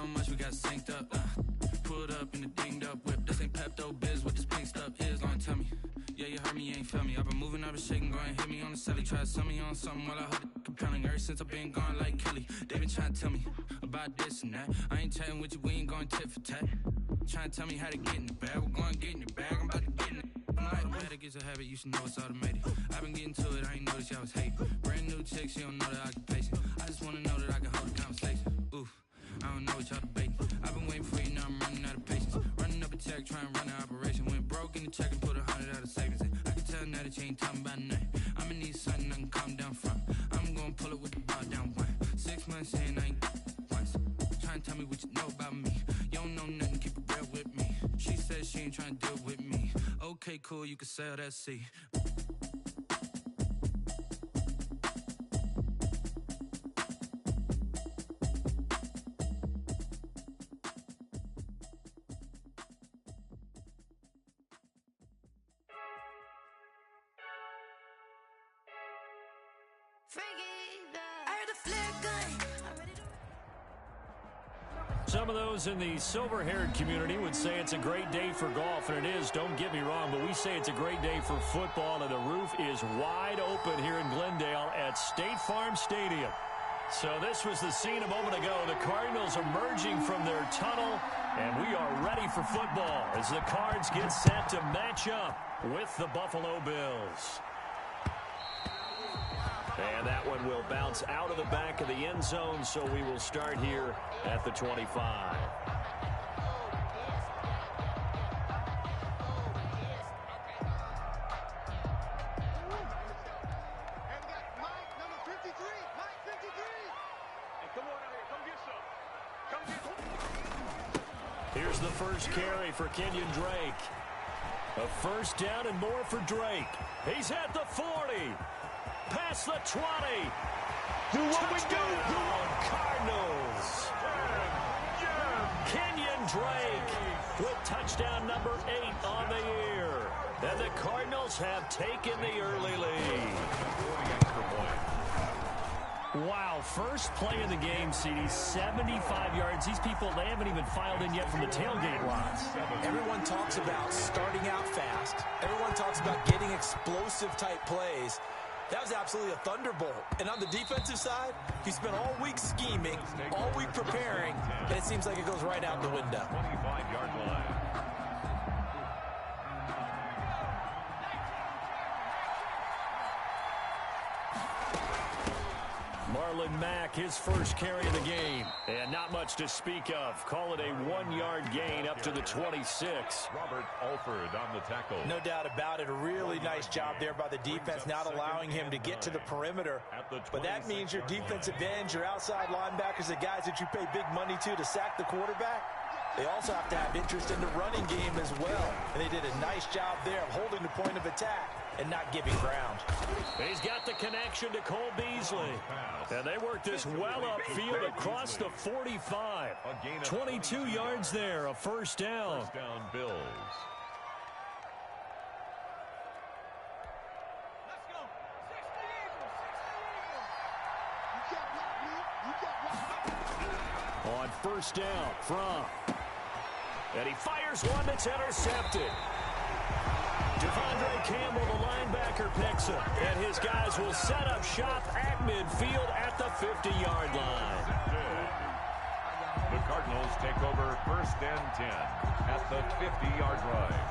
so much we got synced up. Pulled up in the dinged up whip. This ain't Pepto Biz, what this pink stuff is. Don't tell me. Yeah, you heard me, you ain't feel me. I've been moving, I've been shaking, go and hit me on the celly. Try to sell me on something while I hold it compelling. Ever since I've been gone like Kelly, they been trying to tell me about this and that. I ain't chatting with you, we ain't going tit for tat. Trying to tell me how to get in the bag. We're going to get in your bag, I'm about to get in it. I'm like, automatic is a habit, you should know it's automated. I've been getting to it, I ain't noticed y'all was hating. Brand new chick, she don't know the occupation. I just wanna know that I can hold a conversation. Oof, I don't know what y'all debating. I've been waiting for you, now I'm running out of patience. Running up a check, trying to run an operation. Went broke in the check and put 100 out of savings in. I can tell now that you ain't talking about nothing. I'ma need something I can calm down from. I'm gonna pull it with the ball down one. 6 months in, I ain't once. Trying to tell me what you know about me. You don't know nothing, keep it real with me. She said she ain't trying to deal with me. Okay, cool, you can sell that seat. Some of those in the silver-haired community would say it's a great day for golf, and it is, don't get me wrong, but we say it's a great day for football, and the roof is wide open here in Glendale at State Farm Stadium. So this was the scene a moment ago. The Cardinals emerging from their tunnel, and we are ready for football as the Cards get set to match up with the Buffalo Bills. And that one will bounce out of the back of the end zone, so we will start here at the 25. Here's the first carry for Kenyon Drake. A first down and more for Drake. He's at the 40. Past the 20. Do what we do. Cardinals. Kenyon Drake with touchdown number 8 on the year. And the Cardinals have taken the early lead. Wow, first play of the game, CD, 75 yards. These people, they haven't even filed in yet from the tailgate lots. Everyone talks about starting out fast. Everyone talks about getting explosive type plays. That was absolutely a thunderbolt. And on the defensive side, he spent all week scheming, all week preparing, and it seems like it goes right out the window. 25-yard line. Marlon Mack, his first carry of the game. And not much to speak of. Call it a 1-yard gain up to the 26. Robert Alford on the tackle. No doubt about it. A really nice job there by the defense, not allowing him to get to the perimeter. But that means your defensive ends, your outside linebackers, the guys that you pay big money to sack the quarterback, they also have to have interest in the running game as well. And they did a nice job there of holding the point of attack and not giving ground. He's got the connection to Cole Beasley. And they worked this well upfield across the 45. 22 yards there, a first down. First down, Bills. On first down from. And he fires one that's intercepted. Devondre Campbell, the linebacker, picks him. And his guys will set up shop at midfield at the 50-yard line. The Cardinals take over first and 10 at the 50-yard line.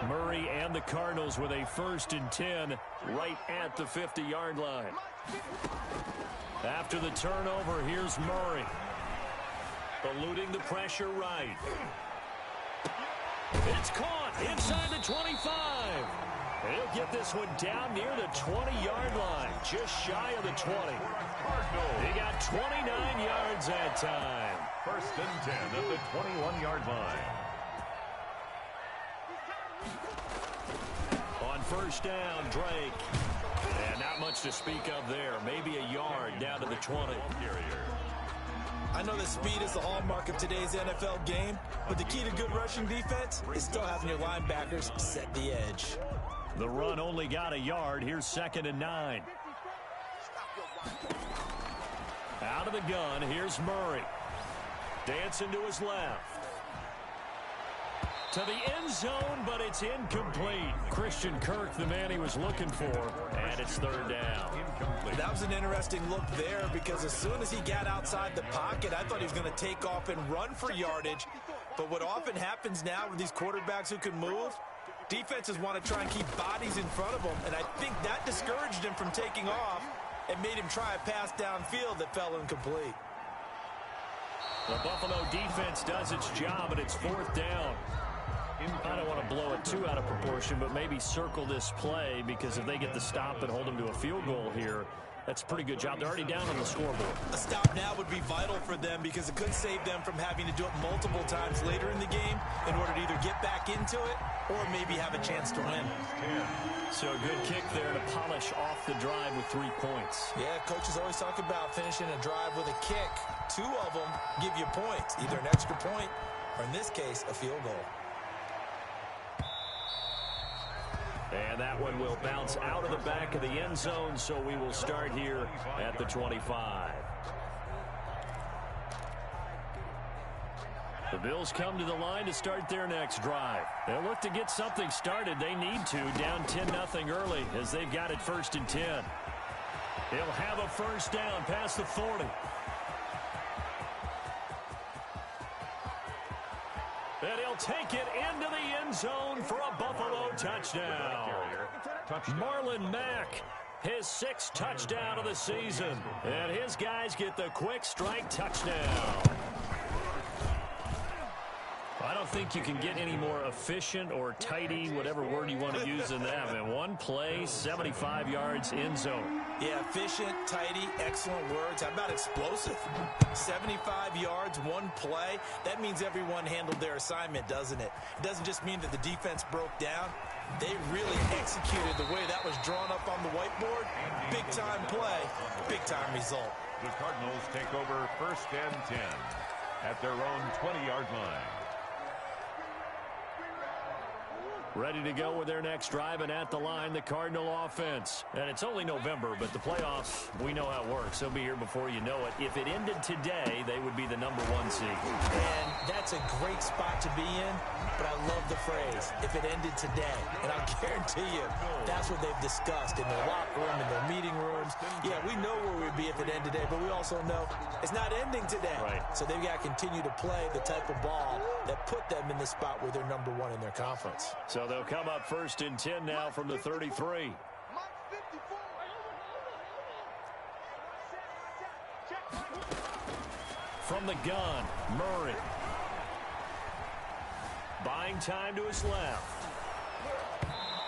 Murray and the Cardinals with a first and 10 right at the 50-yard line. After the turnover, here's Murray. Eluding the pressure right. It's caught inside the 25. And he'll get this one down near the 20-yard line, just shy of the 20. He got 29 yards that time. First and 10 at the 21-yard line. On first down, Drake. And not much to speak of there. Maybe a yard down to the 20. I know that speed is the hallmark of today's NFL game, but the key to good rushing defense is still having your linebackers set the edge. The run only got a yard. Here's second and 9. Out of the gun, here's Murray. Dancing to his left. To the end zone, but it's incomplete. Christian Kirk, the man he was looking for, and it's third down. Incomplete. That was an interesting look there because as soon as he got outside the pocket, I thought he was going to take off and run for yardage. But what often happens now with these quarterbacks who can move, defenses want to try and keep bodies in front of them, and I think that discouraged him from taking off and made him try a pass downfield that fell incomplete. The Buffalo defense does its job, and it's fourth down. I don't want to blow it too out of proportion, but maybe circle this play because if they get the stop and hold them to a field goal here, that's a pretty good job. They're already down on the scoreboard. A stop now would be vital for them because it could save them from having to do it multiple times later in the game in order to either get back into it or maybe have a chance to win. So a good kick there to polish off the drive with 3 points. Yeah, coaches always talk about finishing a drive with a kick. 2 of them give you points, either an extra point or in this case, a field goal. And that one will bounce out of the back of the end zone, so we will start here at the 25. The Bills come to the line to start their next drive. They'll look to get something started. They need to, down 10-0 early as they've got it 1st and 10. He'll have a first down past the 40. And he'll take it into the end zone for a Buffalo touchdown. Marlon Mack, his 6th touchdown of the season. And his guys get the quick strike touchdown. I don't think you can get any more efficient or tidy, whatever word you want to use in that. I mean, one play, 75 yards, end zone. Yeah, efficient, tidy, excellent words. How about explosive? 75 yards, one play. That means everyone handled their assignment, doesn't it? It doesn't just mean that the defense broke down. They really executed the way that was drawn up on the whiteboard. Big-time play, big-time result. The Cardinals take over 1st and 10 at their own 20-yard line. Ready to go with their next drive, and at the line, the Cardinal offense. And it's only November, but the playoffs, we know how it works. They'll be here before you know it. If it ended today, they would be the #1 seed. And that's a great spot to be in, but I love the phrase, if it ended today. And I'll guarantee you, that's what they've discussed in their locker room, in their meeting rooms. Yeah, we know where we'd be if it ended today, but we also know it's not ending today. Right. So they've got to continue to play the type of ball that put them in the spot where they're #1 in their conference. So they'll come up 1st and 10 now from the 33. From the gun, Murray. Buying time to his left.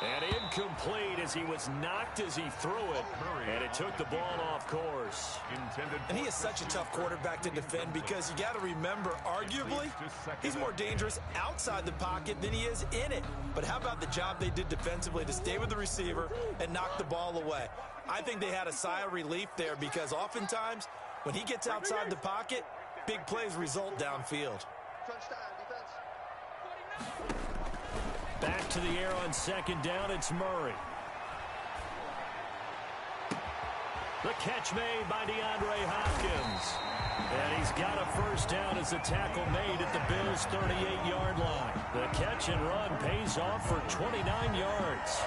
And incomplete as he was knocked as he threw it. And it took the ball off course. And he is such a tough quarterback to defend because you got to remember, arguably, he's more dangerous outside the pocket than he is in it. But how about the job they did defensively to stay with the receiver and knock the ball away? I think they had a sigh of relief there because oftentimes when he gets outside the pocket, big plays result downfield. Back to the air on 2nd down, it's Murray. The catch made by DeAndre Hopkins. And he's got a first down as the tackle made at the Bills' 38-yard line. The catch and run pays off for 29 yards.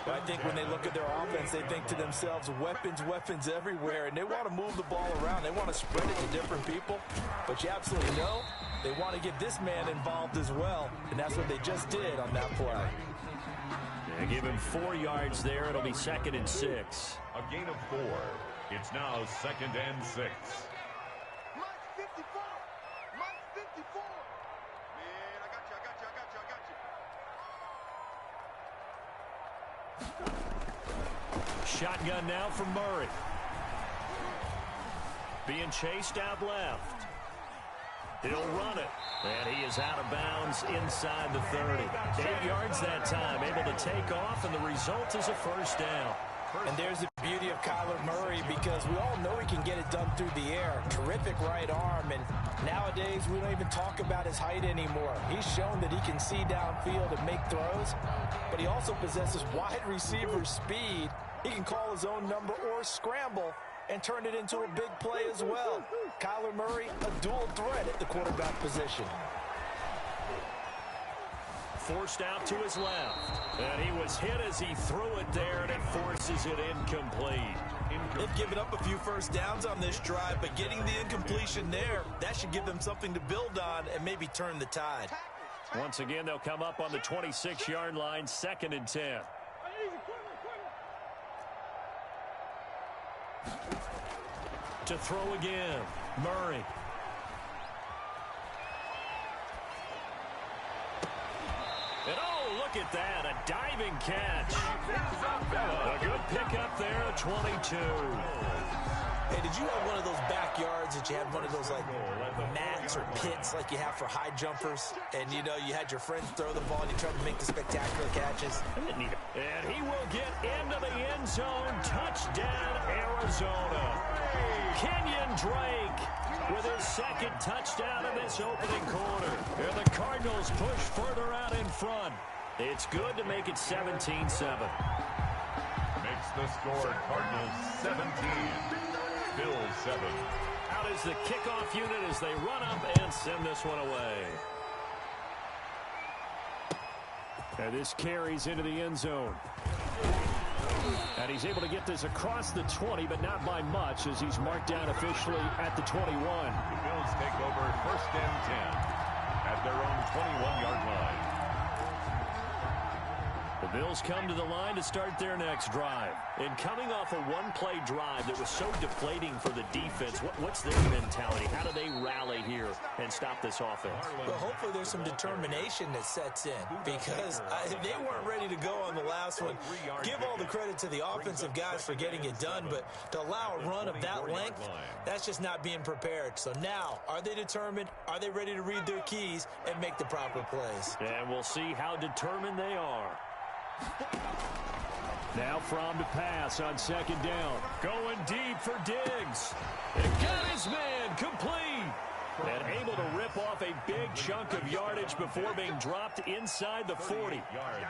I think when they look at their offense, they think to themselves, weapons everywhere, and they want to move the ball around. They want to spread it to different people, but you absolutely know they want to get this man involved as well, and that's what they just did on that play. They give him 4 yards there. It'll be 2nd and 6. A gain of 4. It's now 2nd and 6. Shotgun now from Murray. Being chased out left. He'll run it. And he is out of bounds inside the 30. 8 yards that time, able to take off, and the result is a first down. And there's the beauty of Kyler Murray because we all know he can get it done through the air. Terrific right arm, and nowadays we don't even talk about his height anymore. He's shown that he can see downfield and make throws, but he also possesses wide receiver speed. He can call his own number or scramble, and turned it into a big play as well. Kyler Murray, a dual threat at the quarterback position. Forced out to his left. And he was hit as he threw it there, and it forces it incomplete. They've given up a few first downs on this drive, but getting the incompletion there, that should give them something to build on and maybe turn the tide. Once again, they'll come up on the 26-yard line, 2nd and 10. To throw again, Murray. And oh, look at that, a diving catch. A good pickup there, 22. Hey, did you have one of those backyards that you had one of those like mats or pits like you have for high jumpers? And you know, you had your friends throw the ball and you tried to make the spectacular catches? And he will get into the end zone. Touchdown, Arizona. Kenyon Drake with his 2nd touchdown in this opening quarter. And the Cardinals push further out in front. It's good to make it 17-7. Makes the score Cardinals 17. Bills 7. Out is the kickoff unit as they run up and send this one away. And this carries into the end zone. And he's able to get this across the 20, but not by much as he's marked down officially at the 21. The Bills take over 1st and 10 at their own 21-yard line. The Bills come to the line to start their next drive. And coming off a one-play drive that was so deflating for the defense, what's their mentality? How do they rally here and stop this offense? Well, hopefully there's some determination that sets in because they weren't ready to go on the last one. Give all the credit to the offensive guys for getting it done, but to allow a run of that length, that's just not being prepared. So now, are they determined? Are they ready to read their keys and make the proper plays? And we'll see how determined they are. Now Fromm to pass on 2nd down. Going deep for Diggs. And got his man complete. And able to rip off a big chunk of yardage before being dropped inside the 40.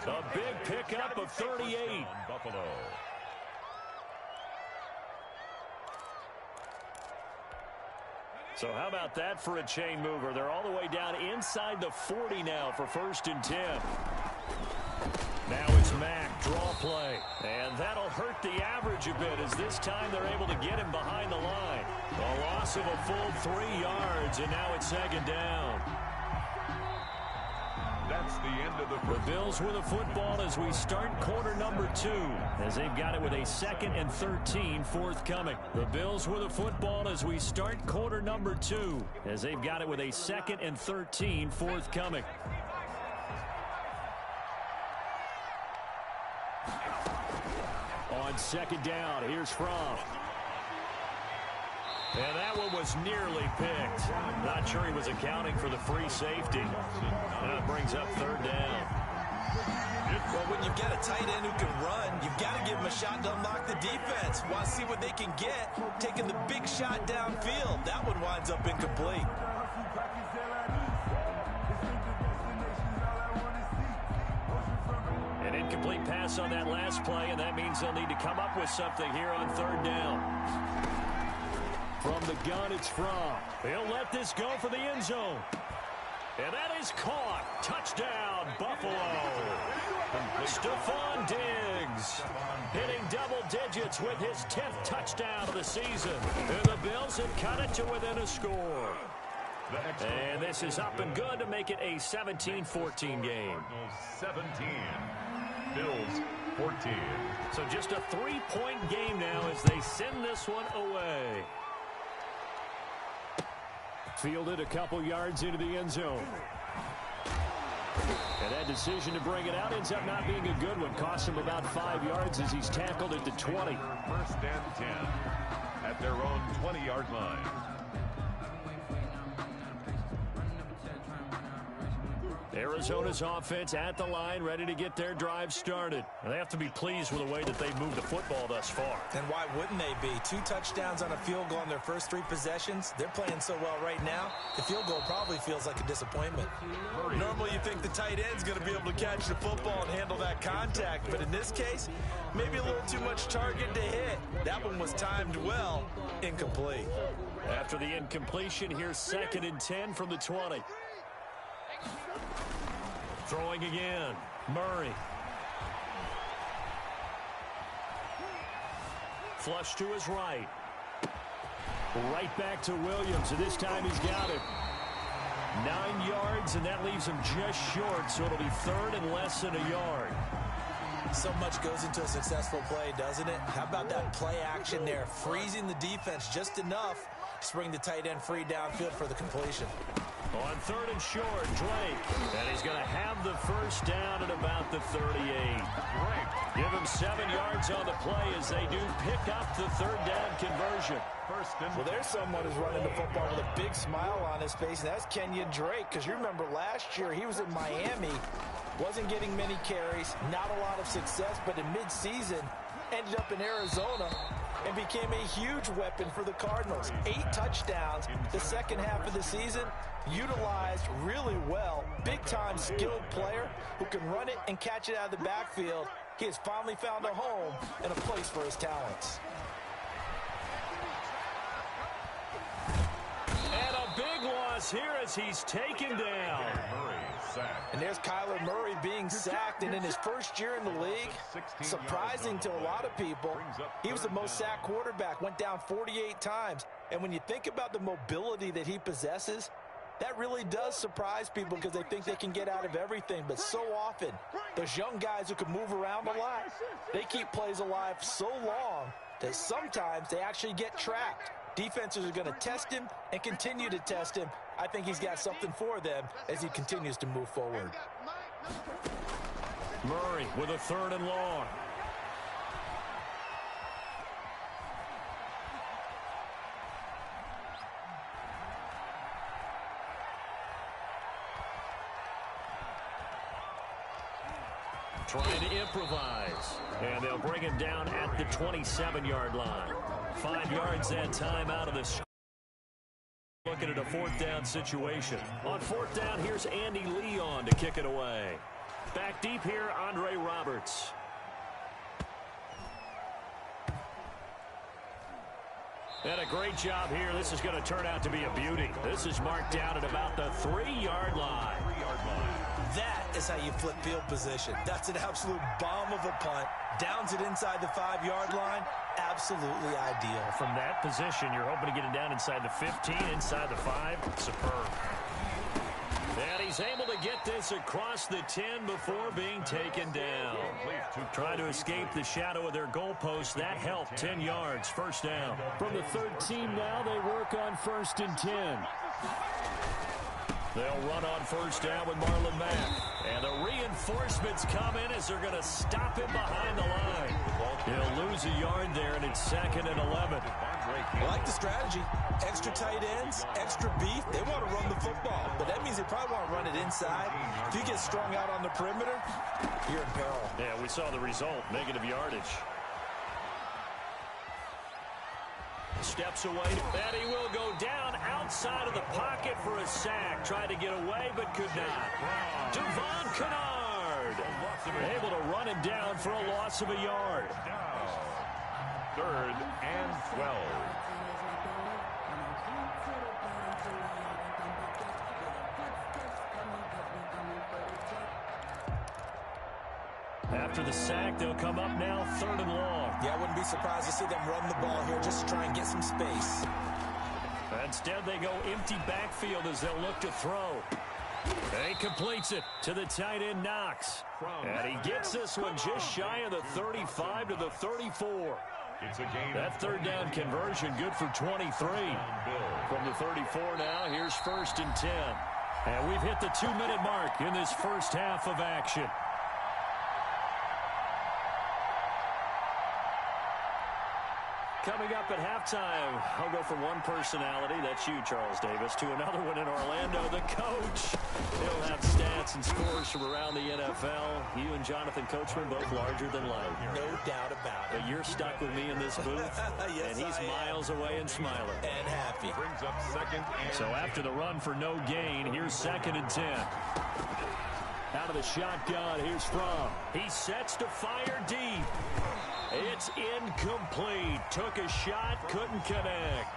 A big pickup of 38. Buffalo. So how about that for a chain mover? They're all the way down inside the 40 now for 1st and 10. Now it's Mack, draw play. And that'll hurt the average a bit as this time they're able to get him behind the line. A loss of a full 3 yards, and now it's 2nd down. That's the end of the Bills with the football as we start quarter number 2, as they've got it with a 2nd and 13 forthcoming. The Bills with the football as we start quarter number 2, as they've got it with a 2nd and 13 forthcoming. On 2nd down, here's Fromm. And that one was nearly picked. Not sure he was accounting for the free safety. That brings up 3rd down. Well, when you've got a tight end who can run, you've got to give him a shot to unlock the defense. Want to see what they can get, taking the big shot downfield. That one winds up incomplete. An incomplete pass on that last play, and that means they'll need to come up with something here on 3rd down. From the gun, it's Fromm. He'll let this go for the end zone. And that is caught. Touchdown, Buffalo. Stephon Diggs hitting double digits with his 10th touchdown of the season. And the Bills have cut it to within a score. And this is up and good to make it a 17-14 game. 17. Bills 14. So just a 3-point game now as they send this one away. Fielded a couple yards into the end zone. And that decision to bring it out ends up not being a good one. Costs him about 5 yards as he's tackled at the 20. 1st and 10 at their own 20-yard line. Arizona's offense at the line, ready to get their drive started. And they have to be pleased with the way that they've moved the football thus far. And why wouldn't they be? 2 touchdowns on a field goal in their first 3 possessions. They're playing so well right now, the field goal probably feels like a disappointment. Normally you think the tight end's going to be able to catch the football and handle that contact, but in this case, maybe a little too much target to hit. That one was timed well, incomplete. After the incompletion, here's 2nd and 10 from the 20. Throwing again, Murray. Flush to his right. Right back to Williams, and this time he's got it. 9 yards, and that leaves him just short, so it'll be 3rd and less than a yard. So much goes into a successful play, doesn't it? How about that play action there, freezing the defense just enough to bring the tight end free downfield for the completion. On 3rd and short, Drake. And he's going to have the first down at about the 38. Give him 7 yards on the play as they do pick up the 3rd down conversion. Well, there's someone who's running the football with a big smile on his face, and that's Kenyon Drake, because you remember last year he was in Miami, wasn't getting many carries, not a lot of success, but in midseason ended up in Arizona and became a huge weapon for the Cardinals. 8 touchdowns the second half of the season, utilized really well. Big-time skilled player who can run it and catch it out of the backfield. He has finally found a home and a place for his talents. And a big loss here as he's taken down. And there's Kyler Murray being sacked, and in his first year in the league, surprising to a lot of people, he was the most sacked quarterback, went down 48 times. And when you think about the mobility that he possesses, that really does surprise people because they think they can get out of everything. But so often, those young guys who can move around a lot, they keep plays alive so long that sometimes they actually get trapped. Defenses are going to test him and continue to test him. I think he's got something for them as he continues to move forward. Murray with a 3rd and long. Trying to improvise. And they'll bring him down at the 27-yard line. 5 yards that time out of this. Looking at a 4th down situation. On 4th down, here's Andy Leon to kick it away. Back deep here, Andre Roberts. And a great job here. This is going to turn out to be a beauty. This is marked down at about the 3-yard line. That is how you flip field position. That's an absolute bomb of a punt. Downs it inside the 5-yard line. Absolutely ideal. From that position, you're hoping to get it down inside the 15, inside the 5. Superb. And he's able to get this across the 10 before being taken down. Trying to escape the shadow of their goalpost. That helped. 10 yards. First down. From the 13 now, they work on 1st and 10. They'll run on first down with Marlon Mack. And the reinforcements come in as they're going to stop him behind the line. He'll lose a yard there, and it's 2nd and 11. I like the strategy. Extra tight ends, extra beef. They want to run the football, but that means they probably want to run it inside. If you get strung out on the perimeter, you're in peril. Yeah, we saw the result. Negative yardage. Steps away, and he will go down outside of the pocket for a sack. Tried to get away, but could not. Devon Kennard able to run him down for a loss of a yard. 3rd and 12. After the sack, they'll come up now 3rd and long. Yeah, I wouldn't be surprised to see them run the ball here just to try and get some space. Instead, they go empty backfield as they'll look to throw. And he completes it to the tight end, Knox. And he gets this one just shy of the 35 to the 34. That 3rd down conversion good for 23. From the 34 now, here's 1st and 10. And we've hit the 2-minute mark in this first half of action. Coming up at halftime, I'll go from one personality, that's you, Charles Davis, to another one in Orlando, the coach. He'll have stats and scores from around the NFL. You and Jonathan Coachman both larger than life. No doubt about it. But you're stuck with me in this booth, yes, and he's miles away and smiling. And happy. Brings up second and So after the run for no gain, here's 2nd and 10. Out of the shotgun, here's Fromm. He sets to fire deep. It's incomplete. Took a shot, couldn't connect.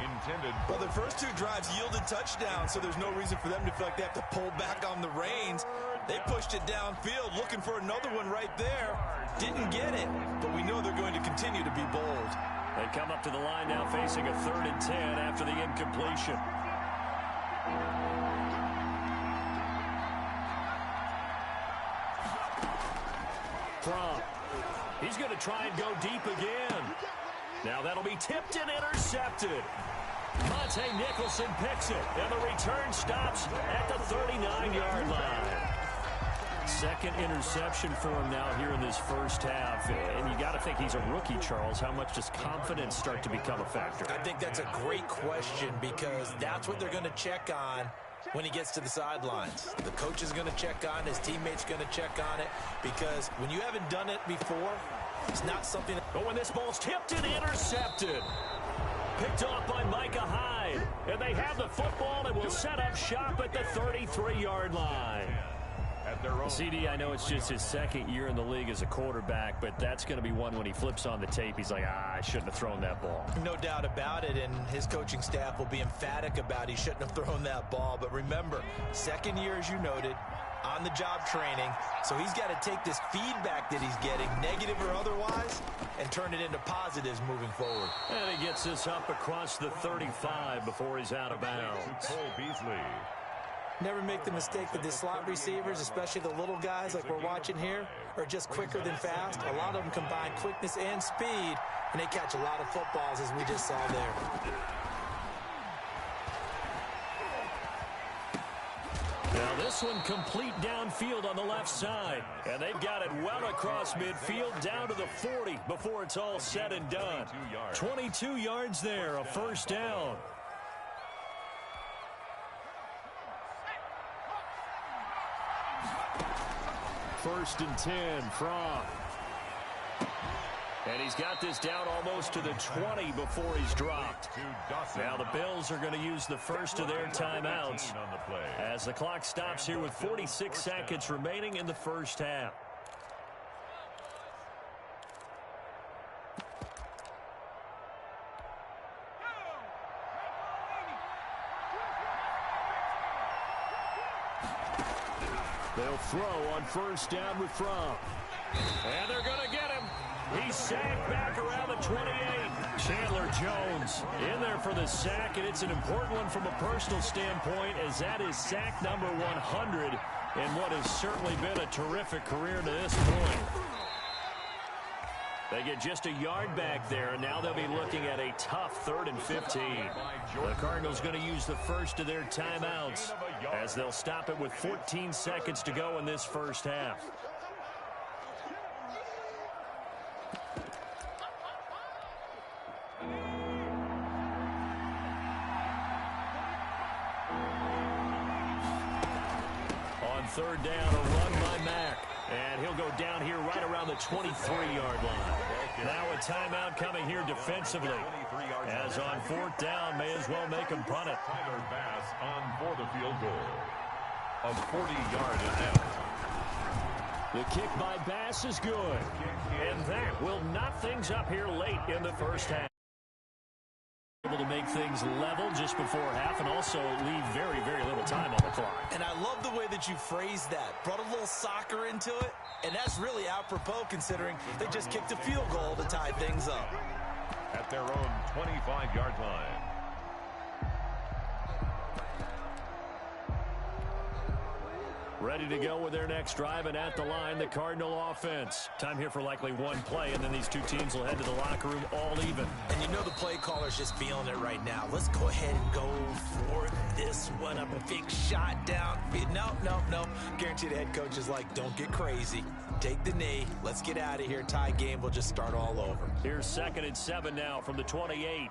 intended. Well, the first 2 drives yielded touchdowns, so there's no reason for them to feel like they have to pull back on the reins. They pushed it downfield, looking for another one right there. Didn't get it, but we know they're going to continue to be bold. They come up to the line now facing a 3rd and 10 after the incompletion. Fromm. He's going to try and go deep again. Now that'll be tipped and intercepted. Monte Nicholson picks it, and the return stops at the 39-yard line. 2nd interception for him now here in this first half. And you got to think he's a rookie, Charles. How much does confidence start to become a factor? I think that's a great question because that's what they're going to check on when he gets to the sidelines. The coach is going to check on, his teammates going to check on it, because when you haven't done it before, it's not something that... But when this ball's tipped and intercepted. Picked off by Micah Hyde. And they have the football and will set up shop at the 33-yard line. At their own. CD, I know it's just his 2nd year in the league as a quarterback, but that's going to be one when he flips on the tape. He's like, I shouldn't have thrown that ball. No doubt about it, and his coaching staff will be emphatic about he shouldn't have thrown that ball. But remember, 2nd year, as you noted, on-the-job training, so he's got to take this feedback that he's getting, negative or otherwise, and turn it into positives moving forward. And he gets this up across the 35 before he's out of bounds. Cole Beasley. Never make the mistake that the slot receivers, especially the little guys like we're watching here, are just quicker than fast. A lot of them combine quickness and speed, and they catch a lot of footballs, as we just saw there. Now this one complete downfield on the left side. And they've got it well across midfield down to the 40 before it's all said and done. 22 yards there, a 1st down. First and 10 from. And he's got this down almost to the 20 before he's dropped. Now the Bills are going to use the first of their timeouts as the clock stops here with 46 seconds remaining in the first half. They'll throw on 1st down with Fromm. And they're going to get him. He's sacked back around the 28. Chandler Jones in there for the sack, and it's an important one from a personal standpoint, as that is sack number 100 in what has certainly been a terrific career to this point. They get just a yard back there, and now they'll be looking at a tough 3rd and 15. The Cardinals going to use the first of their timeouts as they'll stop it with 14 seconds to go in this first half. On 3rd down, a run by Mack. And he'll go down here right around the 23-yard line. Now a timeout coming here defensively. As on 4th down, may as well make him punt it. Tyler Bass on for the field goal. A 40-yard attempt. The kick by Bass is good. And that will knot things up here late in the first half. Able to make things level just before half and also leave very, very little time on the clock. And I love the way that you phrased that. Brought a little soccer into it, and that's really apropos considering they just kicked a field goal to tie things up. At their own 25-yard line. Ready to go with their next drive, and at the line, the Cardinal offense. Time here for likely one play, and then these two teams will head to the locker room all even. And you know the play caller's just feeling it right now. Let's go ahead and go for this one. Up a big shot down. No. Guarantee the head coach is like, don't get crazy. take the knee. Let's get out of here. Tie game. We'll just start all over. Here's 2nd and 7 now from the 28.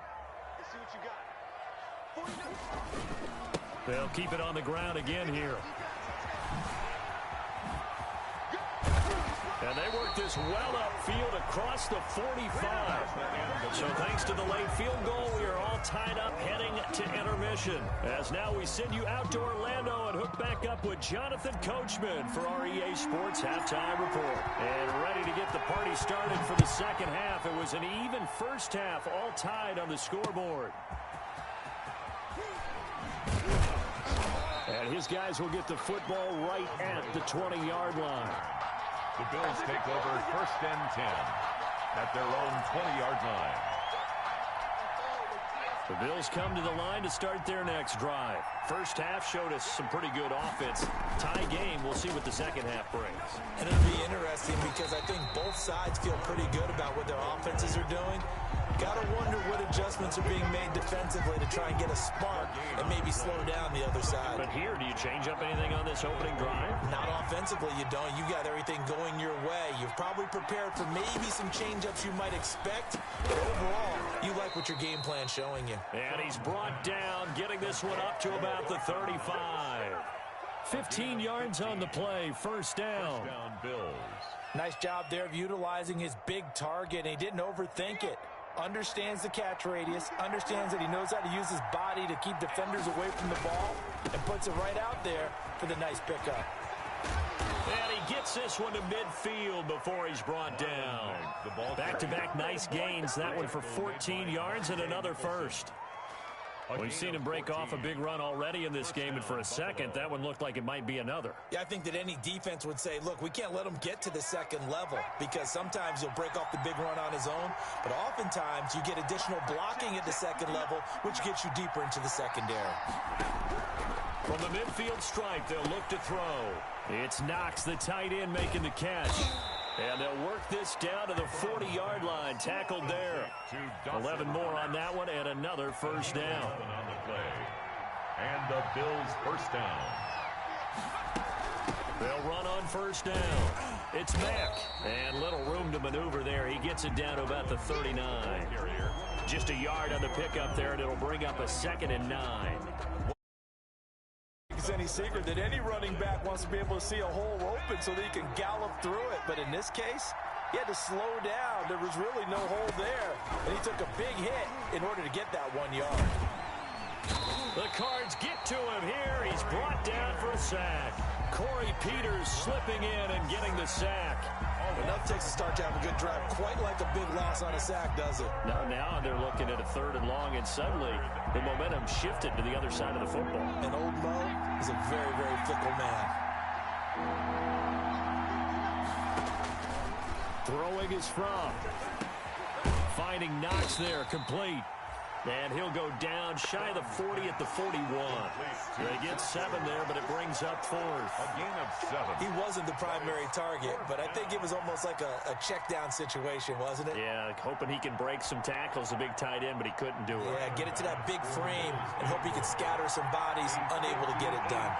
They'll keep it on the ground again here. And they work this well upfield across the 45. So thanks to the late field goal, we are all tied up heading to intermission. As now we send you out to Orlando and hook back up with Jonathan Coachman for our EA Sports Halftime Report. And ready to get the party started for the second half. It was an even first half, all tied on the scoreboard. And his guys will get the football right at the 20-yard line. The Bills take over 1st and 10 at their own 20-yard line. The Bills come to the line to start their next drive. First half showed us some pretty good offense. Tie game, we'll see what the second half brings. And it'll be interesting because I think both sides feel pretty good about what their offenses are doing. Got to wonder what adjustments are being made defensively to try and get a spark and maybe slow down the other side. But here, do you change up anything on this opening drive? Not offensively, you don't. You got everything going your way. You've probably prepared for maybe some change-ups you might expect. But overall, you like what your game plan's showing you. And he's brought down, getting this one up to about the 35. 15 yards on the play, first down. Bills. Nice job there of utilizing his big target, and he didn't overthink it. Understands the catch radius, understands that he knows how to use his body to keep defenders away from the ball, and puts it right out there for the nice pickup. And he gets this one to midfield before he's brought down. Back-to-back nice gains, that one for 14 yards and another first. We've seen him break off a big run already in this game, and for a second, that one looked like it might be another. Yeah, I think that any defense would say, look, we can't let him get to the second level because sometimes he'll break off the big run on his own, but oftentimes you get additional blocking at the second level, which gets you deeper into the secondary. From the midfield stripe, they'll look to throw. It's Knox, the tight end, making the catch. And they'll work this down to the 40-yard line, tackled there. 11 more on that one, and another first down. And the Bills first down. They'll run on first down. It's Mack, and little room to maneuver there. He gets it down to about the 39. Just a yard on the pickup there, and it'll bring up a 2nd and 9. It's any secret that any running back wants to be able to see a hole open so that he can gallop through it. But in this case, he had to slow down. There was really no hole there. And he took a big hit in order to get that 1 yard. The Cards get to him here. He's brought down for a sack. Corey Peters slipping in and getting the sack. Enough takes to start to have a good drive. Quite like a big loss on a sack, does it? Now they're looking at a 3rd and long, and suddenly the momentum shifted to the other side of the football. And old Mo is a very, very fickle man. Throwing is from. Finding Knox there, complete. And he'll go down shy of the 40 at the 41. They get 7 there, but it brings up 4th. A gain of 7. He wasn't the primary target, but I think it was almost like a check down situation, wasn't it? Yeah, hoping he can break some tackles, a big tight end, but he couldn't do it. Yeah, get it to that big frame and hope he can scatter some bodies, unable to get it done.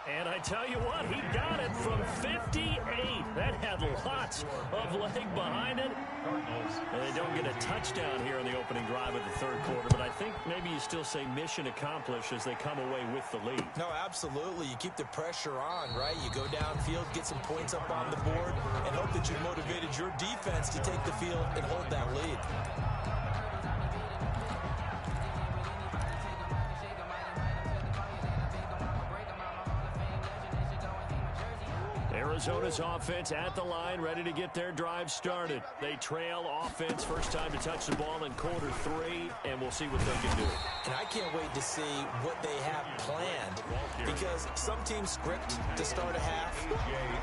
And I tell you what, he got it from 58. That had lots of leg behind it. And they don't get a touchdown here in the opening drive of the 3rd quarter, but I think maybe you still say mission accomplished as they come away with the lead. No, absolutely. You keep the pressure on, right? You go downfield, get some points up on the board, and hope that you've motivated your defense to take the field and hold that lead. Arizona's offense at the line, ready to get their drive started. They trail offense, first time to touch the ball in quarter 3, and we'll see what they can do. And I can't wait to see what they have planned, because some teams script to start a half.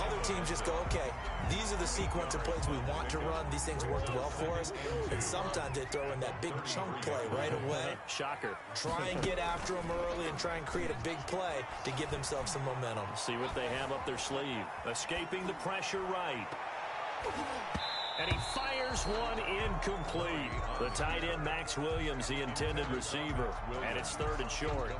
Other teams just go, okay, these are the sequence of plays we want to run. These things worked well for us. And sometimes they throw in that big chunk play right away. Shocker. Try and get after them early and try and create a big play to give themselves some momentum. See what they have up their sleeve. Escaping the pressure right. And he fires one incomplete. The tight end, Max Williams, the intended receiver. And it's 3rd and short.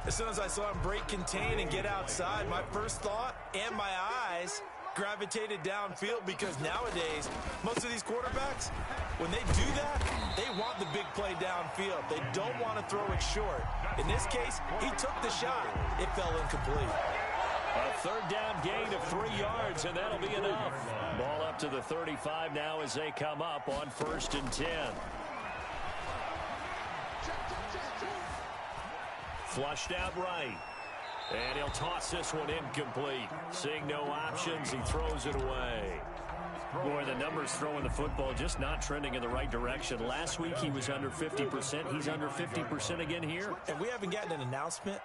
As soon as I saw him break contain and get outside, my first thought and my eyes gravitated downfield, because nowadays, most of these quarterbacks, when they do that, they want the big play downfield. They don't want to throw it short. In this case, he took the shot. It fell incomplete. A 3rd down gain of 3 yards, and that'll be enough. Ball up to the 35 now as they come up on 1st and 10. Flushed out right. And he'll toss this one incomplete. Seeing no options, he throws it away. Boy, the numbers throwing the football just not trending in the right direction. Last week he was under 50%. He's under 50% again here. And we haven't gotten an announcement,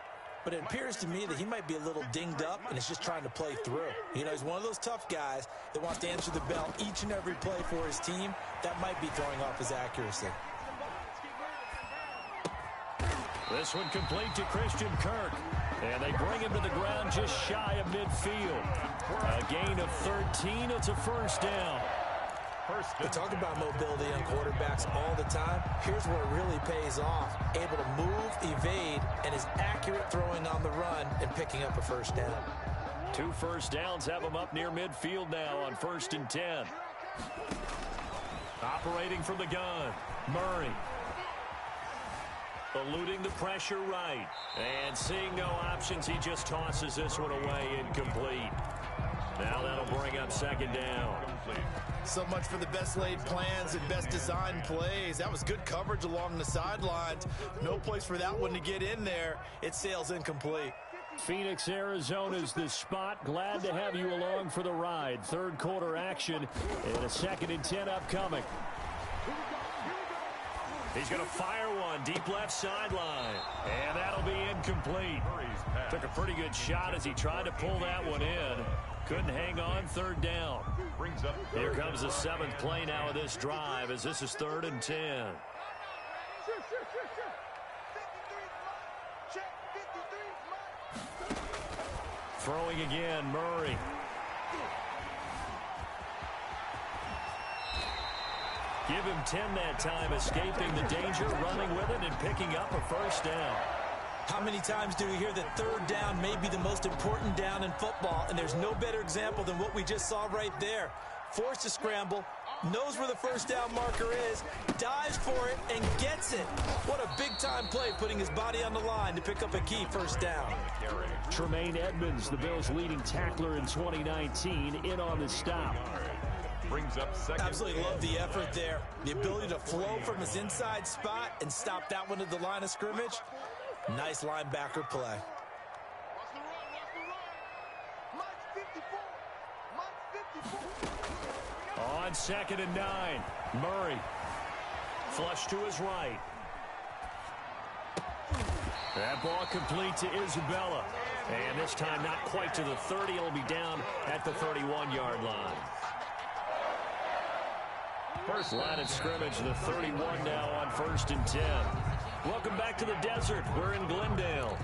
but it appears to me that he might be a little dinged up and is just trying to play through. You know, he's one of those tough guys that wants to answer the bell each and every play for his team. That might be throwing off his accuracy. This one complete to Christian Kirk. And they bring him to the ground just shy of midfield. A gain of 13. It's a 1st down. We talk about mobility on quarterbacks all the time. Here's where it really pays off. Able to move, evade, and is accurate throwing on the run and picking up a 1st down. 2 first downs have him up near midfield now on 1st and 10. Operating from the gun, Murray. Eluding the pressure right. And seeing no options, he just tosses this one away incomplete. Now that'll bring up 2nd down. So much for the best laid plans and best designed plays. That was good coverage along the sidelines. No place for that one to get in there. It sails incomplete. Phoenix, Arizona's the spot. Glad to have you along for the ride. 3rd quarter action and a 2nd and 10 upcoming. He's going to fire one deep left sideline. And that'll be incomplete. Took a pretty good shot as he tried to pull that one in. Couldn't hang on. 3rd down. Here comes the 7th play now of this drive as this is 3rd and 10. Throwing again, Murray. Give him 10 that time, escaping the danger, running with it, and picking up a 1st down. How many times do we hear that 3rd down may be the most important down in football, and there's no better example than what we just saw right there. Forced to scramble, knows where the 1st down marker is, dives for it, and gets it. What a big-time play, putting his body on the line to pick up a key 1st down. Tremaine Edmonds, the Bills' leading tackler in 2019, in on the stop. Brings up 2nd. Absolutely love the effort there. The ability to flow from his inside spot and stop that one at the line of scrimmage. Nice linebacker play. On 2nd and 9, Murray. Flush to his right. That ball complete to Isabella. And this time not quite to the 30. It'll be down at the 31-yard line. First line of scrimmage, the 31 now on 1st and 10. Welcome back to the desert. We're in Glendale.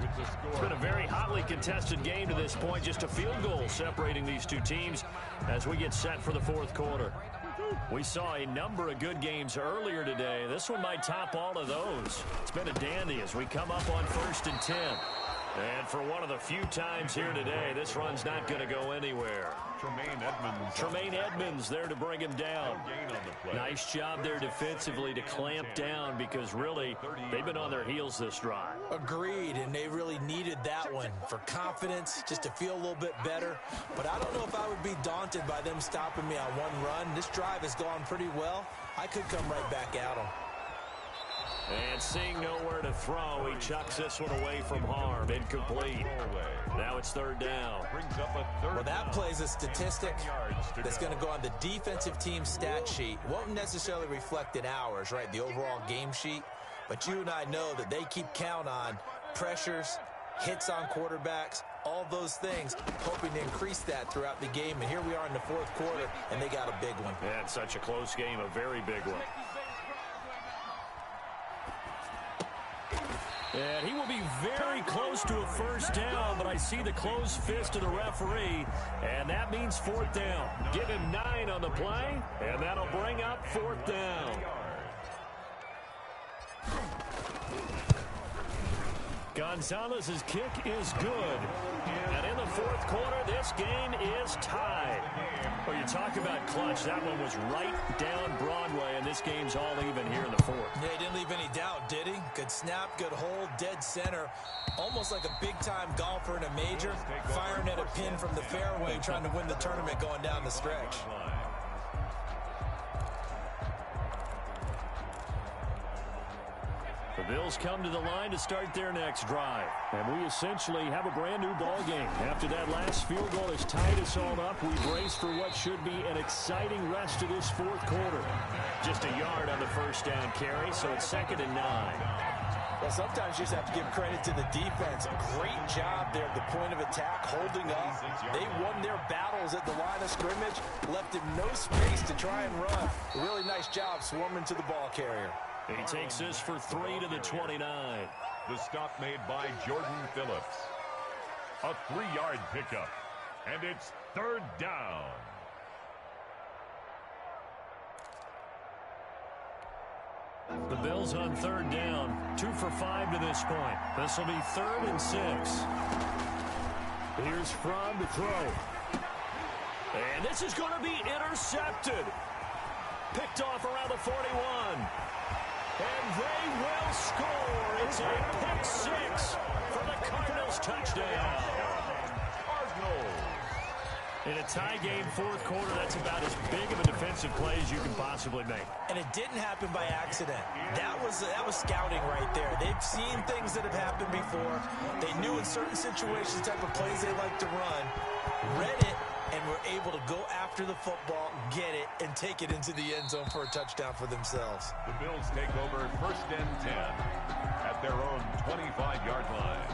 It's been a very hotly contested game to this point. Just a field goal separating these two teams as we get set for the 4th quarter. We saw a number of good games earlier today. This one might top all of those. It's been a dandy as we come up on 1st and 10. And for one of the few times here today, this run's not going to go anywhere. Tremaine Edmonds there to bring him down. Nice job there defensively to clamp down because really they've been on their heels this drive. Agreed, and they really needed that one for confidence, just to feel a little bit better. But I don't know if I would be daunted by them stopping me on one run. This drive has gone pretty well. I could come right back at them. And seeing nowhere to throw, he chucks this one away from harm. Incomplete. Now it's 3rd down. Well, that plays a statistic that's going to go on the defensive team stat sheet. Won't necessarily reflect in ours, right, the overall game sheet. But you and I know that they keep count on pressures, hits on quarterbacks, all those things, hoping to increase that throughout the game. And here we are in the 4th quarter, and they got a big one. Yeah, it's such a close game, a very big one. And he will be very close to a first down, but I see the closed fist of the referee, and that means fourth down. Give him 9 on the play, and that'll bring up fourth down. Gonzalez's kick is good. And in the fourth quarter, this game is tied. Well, you talk about clutch. That one was right down Broadway, and this game's all even here in the fourth. Yeah, he didn't leave any doubt, did he? Good snap, good hold, dead center. Almost like a big-time golfer in a major, firing at a pin from the fairway, trying to win the tournament going down the stretch. The Bills come to the line to start their next drive. And we essentially have a brand-new ball game. After that last field goal has tied us all up, we brace for what should be an exciting rest of this fourth quarter. Just a yard on the first down carry, so it's 2nd and 9. Well, sometimes you just have to give credit to the defense. Great job there at the point of attack, holding up. They won their battles at the line of scrimmage, left him no space to try and run. A really nice job swarming to the ball carrier. He takes this for 3 to the 29. The stop made by Jordan Phillips. A 3-yard pickup. And it's 3rd down. The Bills on 3rd down. 2 for 5 to this point. This will be 3rd and 6. Here's Fromm to throw. And this is going to be intercepted. Picked off around the 41. And they will score. It's a pick 6 for the Cardinals touchdown. Cardinals. In a tie game, fourth quarter, that's about as big of a defensive play as you can possibly make. And it didn't happen by accident. That was scouting right there. They've seen things that have happened before. They knew in certain situations the type of plays they like to run, read it, and were able to go after the football, get it, and take it into the end zone for a touchdown for themselves. The Bills take over 1st and 10 at their own 25-yard line.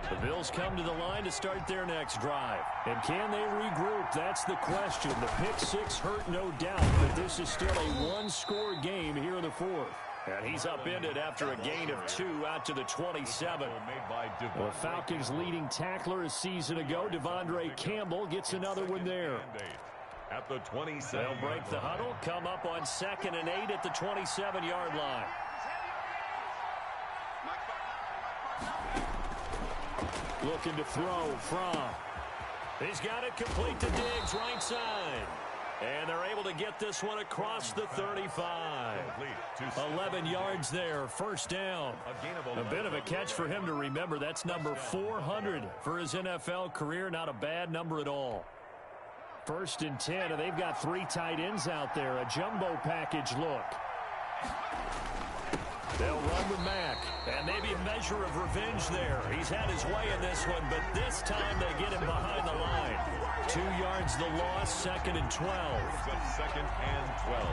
The Bills come to the line to start their next drive. And can they regroup? That's the question. The pick 6 hurt, no doubt, but this is still a one-score game here in the fourth. And he's upended after a gain of 2 out to the 27. The Falcons' leading tackler a season ago, Devondre Campbell, gets another one there. At the 27. They'll break the huddle, come up on 2nd and 8 at the 27-yard line. Looking to throw from. He's got it complete to Diggs, right side. And they're able to get this one across the 35. 11 yards there, first down. A bit of a catch for him to remember. That's number 400 for his NFL career. Not a bad number at all. 1st and 10, and they've got 3 tight ends out there. A jumbo package look. They'll run with Mack, and maybe a measure of revenge there. He's had his way in this one, but this time they get him behind the line. 2 yards the loss, 2nd and 12. 2nd and 12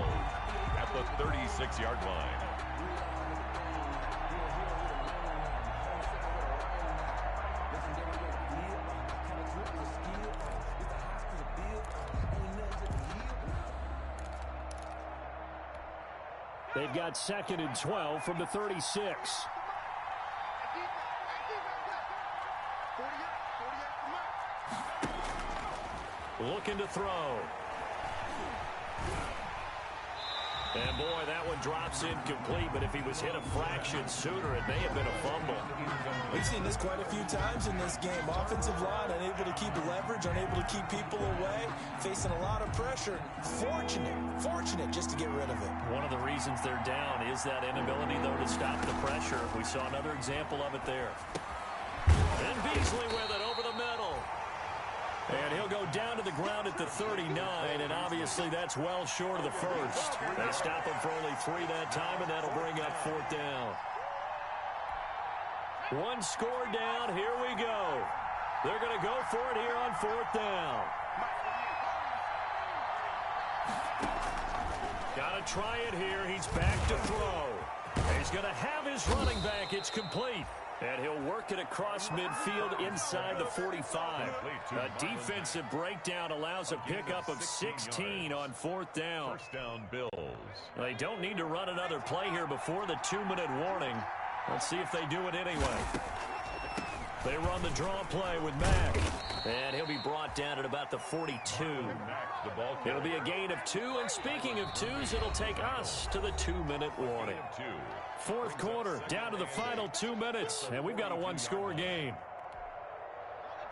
at the 36-yard line. They've got 2nd and 12 from the 36. Looking to throw. And boy, that one drops incomplete, but if he was hit a fraction sooner, it may have been a fumble. We've seen this quite a few times in this game. Offensive line unable to keep leverage, unable to keep people away, facing a lot of pressure. Fortunate just to get rid of it. One of the reasons they're down is that inability, though, to stop the pressure. We saw another example of it there. And Beasley with it over the middle. And he'll go down to the ground at the 39, and obviously that's well short of the first. They stop him for only 3 that time, and that'll bring up 4th down. 1 score down, here we go. They're going to go for it here on 4th down. Got to try it here. He's back to throw. He's going to have his running back. It's complete. And he'll work it across midfield inside the 45. A defensive breakdown allows a pickup of 16 on 4th down. First down, Bills. They don't need to run another play here before the 2-minute warning. Let's see if they do it anyway. They run the draw play with Mack. And he'll be brought down at about the 42. It'll be a gain of 2. And speaking of 2s, it'll take us to the 2-minute warning. 4th quarter, down to the final 2 minutes. And we've got a one-score game.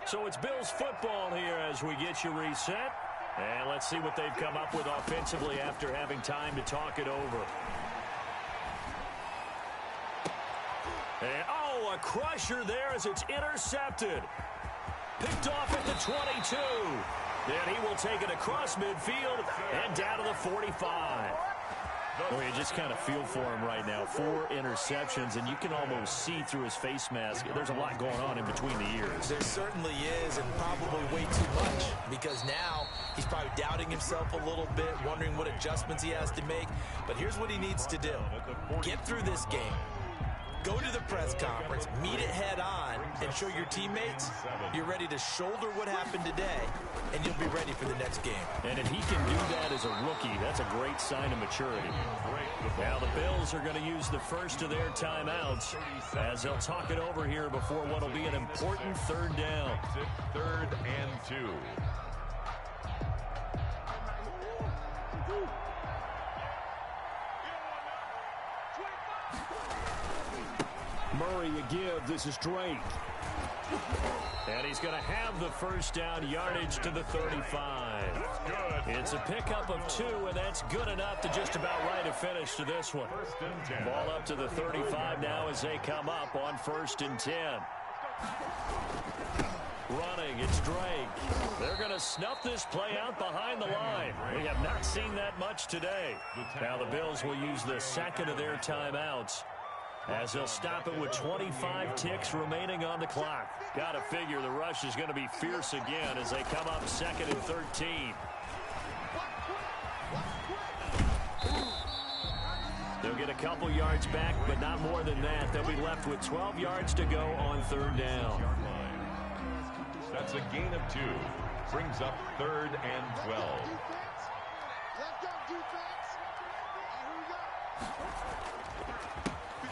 So it's Bills football here as we get you reset. And let's see what they've come up with offensively after having time to talk it over. And, a crusher there as it's intercepted. Picked off at the 22. Then he will take it across midfield and down to the 45. Well, you just kind of feel for him right now. 4 interceptions, and you can almost see through his face mask. There's a lot going on in between the ears. There certainly is, and probably way too much, because now he's probably doubting himself a little bit, wondering what adjustments he has to make. But here's what he needs to do. Get through this game. Go to the press conference, meet it head on, and show your teammates you're ready to shoulder what happened today, and you'll be ready for the next game. And if he can do that as a rookie, that's a great sign of maturity. Now the Bills are going to use the first of their timeouts as they'll talk it over here before what will be an important 3rd down. 3rd and 2. Murray a give. This is Drake. And he's going to have the first down, yardage to the 35. It's a pickup of 2, and that's good enough to just about write a finish to this one. Ball up to the 35 now as they come up on 1st and 10. Running, it's Drake. They're going to snuff this play out behind the line. We have not seen that much today. Now the Bills will use the second of their timeouts as they'll stop it with 25 ticks remaining on the clock. Got to figure the rush is going to be fierce again as they come up 2nd and 13. They'll get a couple yards back, but not more than that. They'll be left with 12 yards to go on 3rd down. That's a gain of 2. Brings up 3rd and 12.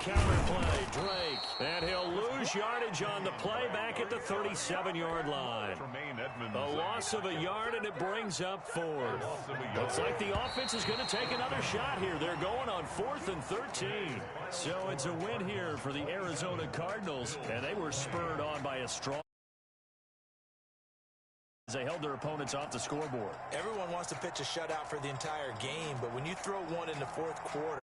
Counter play, Drake. And he'll lose yardage on the play back at the 37-yard line. A loss of a yard, and it brings up 4th. Looks like the offense is going to take another shot here. They're going on 4th and 13. So it's a win here for the Arizona Cardinals, and they were spurred on by a strong as they held their opponents off the scoreboard. Everyone wants to pitch a shutout for the entire game, but when you throw one in the 4th quarter,